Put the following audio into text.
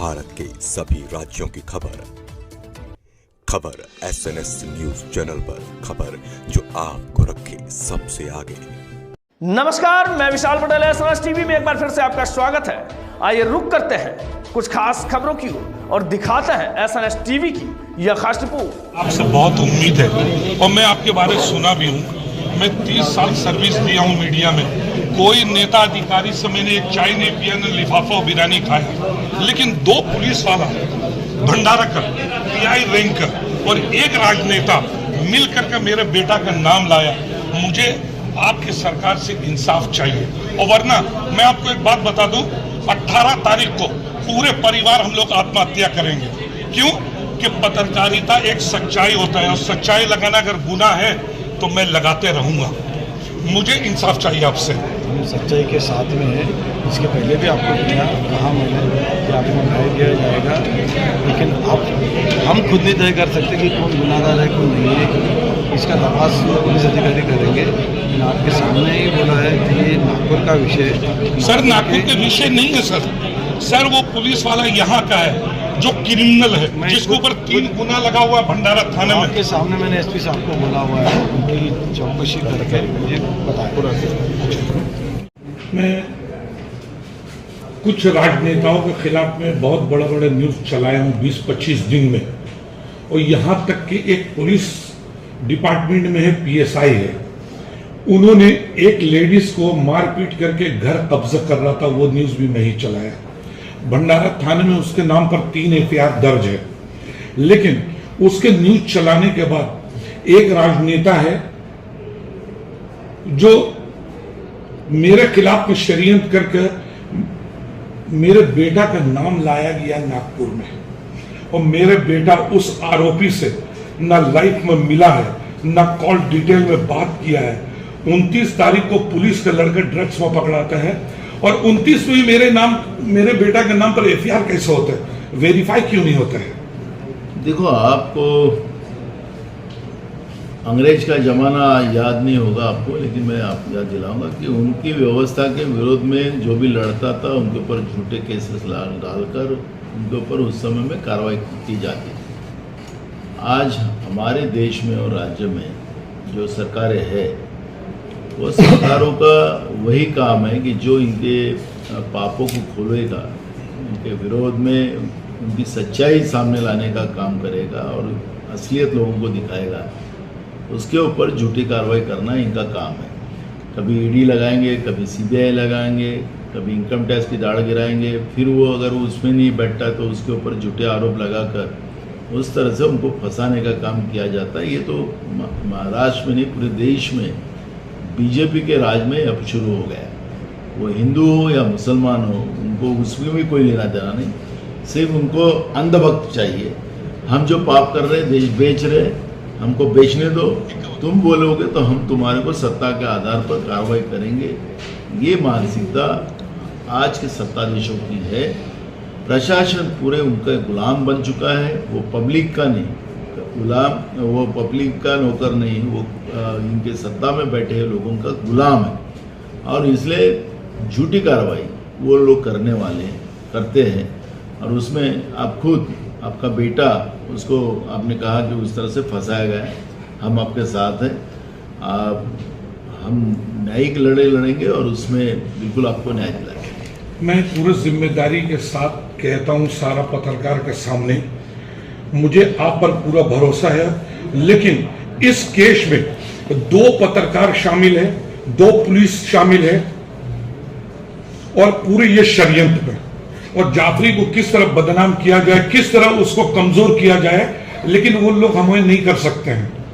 भारत के सभी राज्यों की खबर SNS न्यूज चैनल पर, खबर जो आपको रखे सबसे आगे। नमस्कार, मैं विशाल पटेल, SNS टीवी में एक बार फिर से आपका स्वागत है। आइए रुक करते हैं कुछ खास खबरों की ओर और दिखाते हैं SNS टीवी की यह खास रिपोर्ट। आपसे बहुत उम्मीद है और मैं आपके बारे में सुना भी हूँ। मैं 30 साल सर्विस दिया हूँ मीडिया में। कोई नेता अधिकारी से मैंने एक चाय नहीं पिया, न लिफाफा और बिरयानी खाया, लेकिन 2 पुलिस वाला, भंडारकर, PI रैंक और एक राजनेता मिलकर के मेरे बेटा का नाम लाया। मुझे आपकी सरकार से इंसाफ चाहिए। और वरना मैं आपको एक बात बता दूं, 18 तारीख को पूरे परिवार हम लोग आत्महत्या करेंगे। क्यों? कि पत्रकारिता एक सच्चाई होता है और सच्चाई लगाना अगर गुनाह है तो मैं लगाते रहूंगा। मुझे इंसाफ चाहिए आपसे। सच्चाई के साथ में है। इसके पहले भी आपको कहा मैंने कि आपको न्याय दिया जाएगा, लेकिन हम खुद नहीं तय कर सकते कि कौन गुनाहगार है कौन नहीं है। इसका तपास पुलिस अधिकारी करेंगे। लेकिन आपके सामने ही बोला है कि ये नागपुर का विषय। सर, नागपुर के विषय नहीं है सर, वो पुलिस वाला यहाँ का है जो क्रिमिनल है, जिसके ऊपर 3 गुना लगा हुआ भंडारा थाने में। आपके सामने मैंने SP साहब को बोला हुआ है, उनकी चौकसी करके मुझे बताया। मैं कुछ राजनेताओं के खिलाफ में बहुत बड़े न्यूज चलाया हूँ 20-25 दिन में, और यहाँ तक कि एक पुलिस डिपार्टमेंट में है, PSI है, उन्होंने एक लेडीज को मारपीट करके घर कब्जा कर रहा था, वो न्यूज भी नहीं चलाया। भंडारा थाने में उसके नाम पर 3 FIR दर्ज है, लेकिन उसके न्यूज चलाने के बाद एक राजनेता है जो मेरे खिलाफ में षड्यंत्र करके मेरे बेटा का नाम लाया गया नागपुर में, और मेरे बेटा उस आरोपी से ना लाइफ में मिला है, ना कॉल डिटेल में बात किया है। 29 तारीख को पुलिस का लड़का ड्रग्स में पकड़ाता है, और 29 में मेरे बेटा के नाम पर FIR कैसे होता है? वेरीफाई क्यों नहीं होता है? देखो, आपको अंग्रेज का ज़माना याद नहीं होगा आपको, लेकिन मैं आपको याद दिलाऊंगा कि उनकी व्यवस्था के विरोध में जो भी लड़ता था उनके ऊपर झूठे केसेस डालकर उनके ऊपर उस समय में कार्रवाई की जाती थी। आज हमारे देश में और राज्य में जो सरकारें हैं, वो सरकारों का वही काम है कि जो इनके पापों को खोलेगा, उनके विरोध में उनकी सच्चाई सामने लाने का काम करेगा और असलियत लोगों को दिखाएगा। उसके ऊपर झूठी कार्रवाई करना इनका काम है। कभी ED लगाएंगे, कभी CBI लगाएंगे, कभी इनकम टैक्स की दाढ़ गिराएंगे, फिर वो अगर उसमें नहीं बैठता तो उसके ऊपर झूठे आरोप लगाकर उस तरह से उनको फंसाने का काम किया जाता है। ये तो महाराष्ट्र में नहीं, पूरे देश में BJP के राज में अब शुरू हो गया। वो हिंदू हो या मुसलमान हो, उनको उसमें भी कोई लेना देना नहीं, सिर्फ उनको अंधभक्त चाहिए। हम जो पाप कर रहे हैं, देश बेच रहे हैं, हमको बेचने दो, तुम बोलोगे तो हम तुम्हारे को सत्ता के आधार पर कार्रवाई करेंगे। ये मानसिकता आज के सत्ताधीशों की है। प्रशासन पूरे उनका गुलाम बन चुका है। वो पब्लिक का नहीं गुलाम, वो पब्लिक का नौकर नहीं, वो इनके सत्ता में बैठे लोगों का गुलाम है, और इसलिए झूठी कार्रवाई वो लोग करने वाले हैं, करते हैं। और उसमें आप खुद, आपका बेटा, उसको आपने कहा कि उस तरह से फंसाया गया है। हम आपके साथ हैं। हम न्यायिक लड़ाई लड़ेंगे और उसमें बिल्कुल आपको न्याय दिलाएंगे। मैं पूरी जिम्मेदारी के साथ कहता हूं सारा पत्रकार के सामने, मुझे आप पर पूरा भरोसा है, लेकिन इस केस में 2 पत्रकार शामिल है, 2 पुलिस शामिल है, और पूरे ये षड्यंत्र में, और जाफरी को किस तरह बदनाम किया जाए, किस तरह उसको कमजोर किया जाए, लेकिन वो लोग हमें नहीं कर सकते हैं।